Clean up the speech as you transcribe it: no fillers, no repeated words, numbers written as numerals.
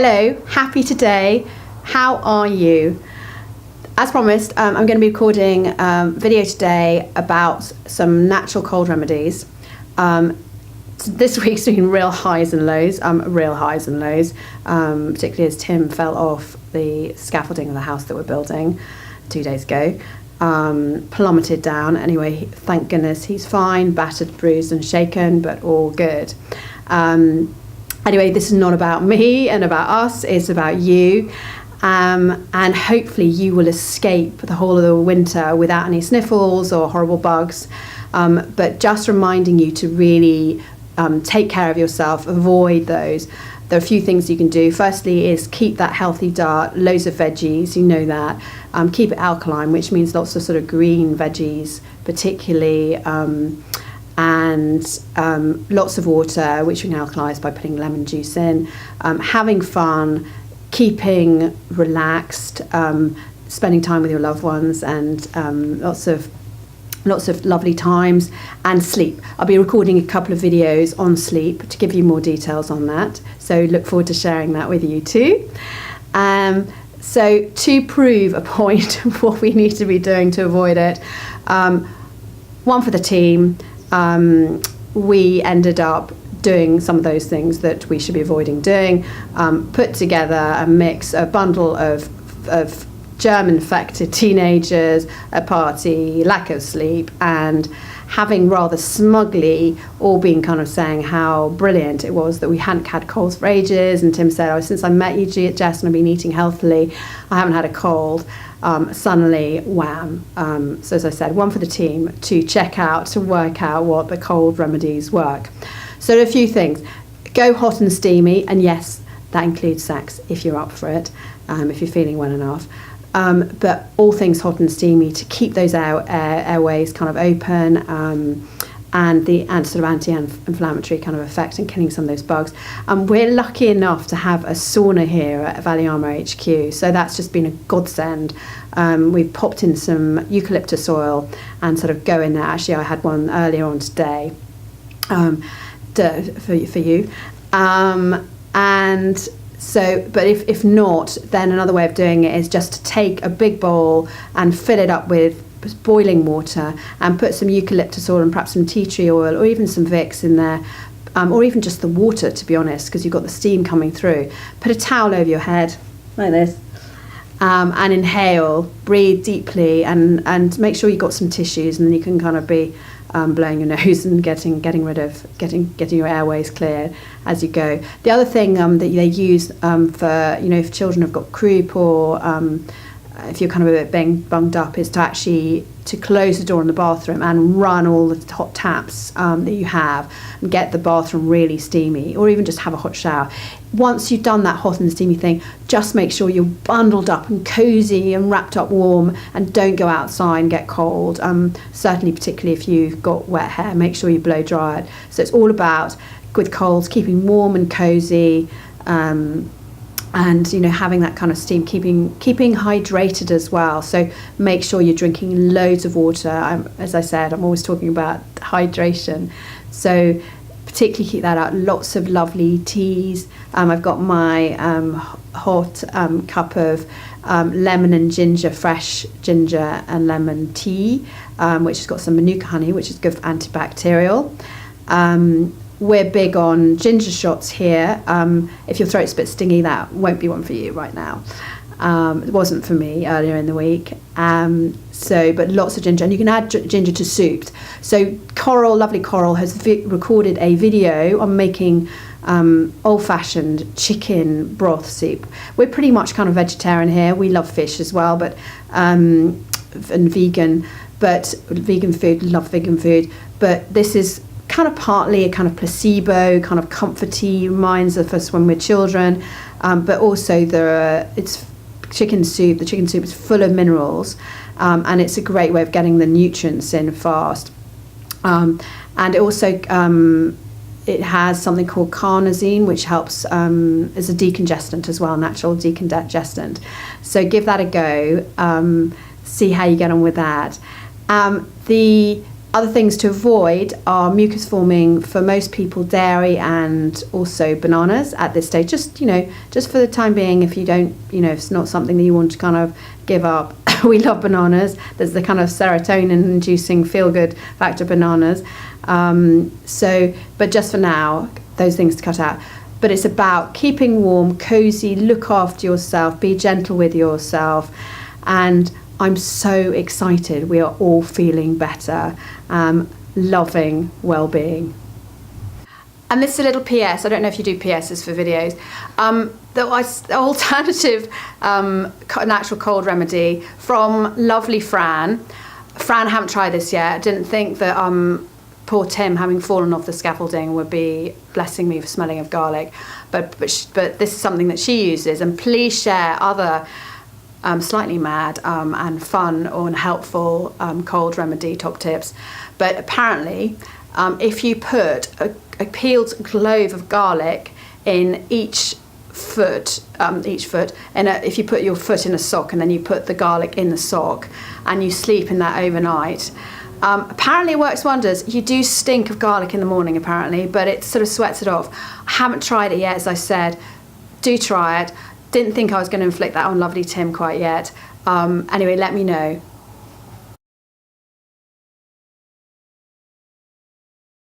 Hello, happy today. How are you? As promised, I'm going to be recording a video today about some natural cold remedies. So this week's been real highs and lows, particularly as Tim fell off the scaffolding of the house that we're building 2 days ago. Plummeted down. Anyway, thank goodness he's fine, battered, bruised and shaken, but all good. Anyway, this is not about me and about us, it's about you. And hopefully you will escape the whole of the winter without any sniffles or horrible bugs. But just reminding you to really take care of yourself, avoid those. There are a few things you can do. Firstly is keep that healthy diet, loads of veggies, you know that. Keep it alkaline, which means lots of sort of green veggies, particularly, and lots of water, which we can alkalise by putting lemon juice in. Having fun, keeping relaxed, spending time with your loved ones, and lots of lovely times, and sleep. I'll be recording a couple of videos on sleep to give you more details on that, so look forward to sharing that with you too. So to prove a point of what we need to be doing to avoid it, one for the team, we ended up doing some of those things that we should be avoiding doing, put together a bundle of germ-infected teenagers, a party, lack of sleep, and having rather smugly all been kind of saying how brilliant it was that we hadn't had colds for ages. And Tim said, since I met you, Jess, and I've been eating healthily, I haven't had a cold. Suddenly, wham. So as I said, one for the team to work out what the cold remedies work. So there are a few things. Go hot and steamy, and yes, that includes sex if you're up for it, if you're feeling well enough. But all things hot and steamy to keep those airways kind of open, and the sort of anti-inflammatory kind of effect and killing some of those bugs. We're lucky enough to have a sauna here at Valiamo HQ, so that's just been a godsend. We've popped in some eucalyptus oil and sort of go in there. Actually, I had one earlier on today for you. And so, but if not, then another way of doing it is just to take a big bowl and fill it up with boiling water and put some eucalyptus oil and perhaps some tea tree oil or even some Vicks in there, or even just the water, to be honest, because you've got the steam coming through. Put a towel over your head like this, and inhale, breathe deeply, and make sure you've got some tissues, and then you can kind of be blowing your nose and getting your airways clear as you go. The other thing that they use for, if children have got croup or if you're kind of a bit bunged up, is to close the door in the bathroom and run all the hot taps that you have and get the bathroom really steamy, or even just have a hot shower. Once you've done that hot and steamy thing, just make sure you're bundled up and cozy and wrapped up warm, and don't go outside and get cold. Certainly, particularly if you've got wet hair, make sure you blow dry it. So it's all about, with colds, keeping warm and cozy, and having that kind of steam, keeping hydrated as well. So make sure you're drinking loads of water. As I said, I'm always talking about hydration, so particularly keep that out. Lots of lovely teas. I've got my hot cup of lemon and ginger, fresh ginger and lemon tea, which has got some manuka honey, which is good for antibacterial. We're big on ginger shots here. If your throat's a bit stingy, that won't be one for you right now. It wasn't for me earlier in the week. But lots of ginger, and you can add ginger to soups. So lovely Coral, has recorded a video on making old-fashioned chicken broth soup. We're pretty much kind of vegetarian here. We love fish as well, but and vegan food. Love vegan food, but this is kind of partly a kind of placebo, kind of comforty, reminds of us when we're children, but also it's chicken soup. The chicken soup is full of minerals, and it's a great way of getting the nutrients in fast. And it also it has something called carnosine, which helps as a decongestant as well, natural decongestant. So give that a go. See how you get on with that. The Other things to avoid are mucus forming for most people, dairy and also bananas at this stage. Just for the time being, if you don't, if it's not something that you want to kind of give up. We love bananas. There's the kind of serotonin-inducing feel-good factor bananas. But just for now, those things to cut out. But it's about keeping warm, cozy, look after yourself, be gentle with yourself, and I'm so excited. We are all feeling better, loving well-being. And this is a little PS. I don't know if you do PSs for videos. The alternative natural cold remedy from lovely Fran. Fran, I haven't tried this yet. I didn't think that poor Tim, having fallen off the scaffolding, would be blessing me for smelling of garlic. But this is something that she uses. And please share other slightly mad and fun or helpful cold remedy top tips. But apparently, if you put a peeled clove of garlic in each foot, if you put your foot in a sock and then you put the garlic in the sock and you sleep in that overnight, apparently it works wonders. You do stink of garlic in the morning apparently, but it sort of sweats it off. I haven't tried it yet, as I said. Do try it. Didn't think I was going to inflict that on lovely Tim quite yet. Anyway, let me know.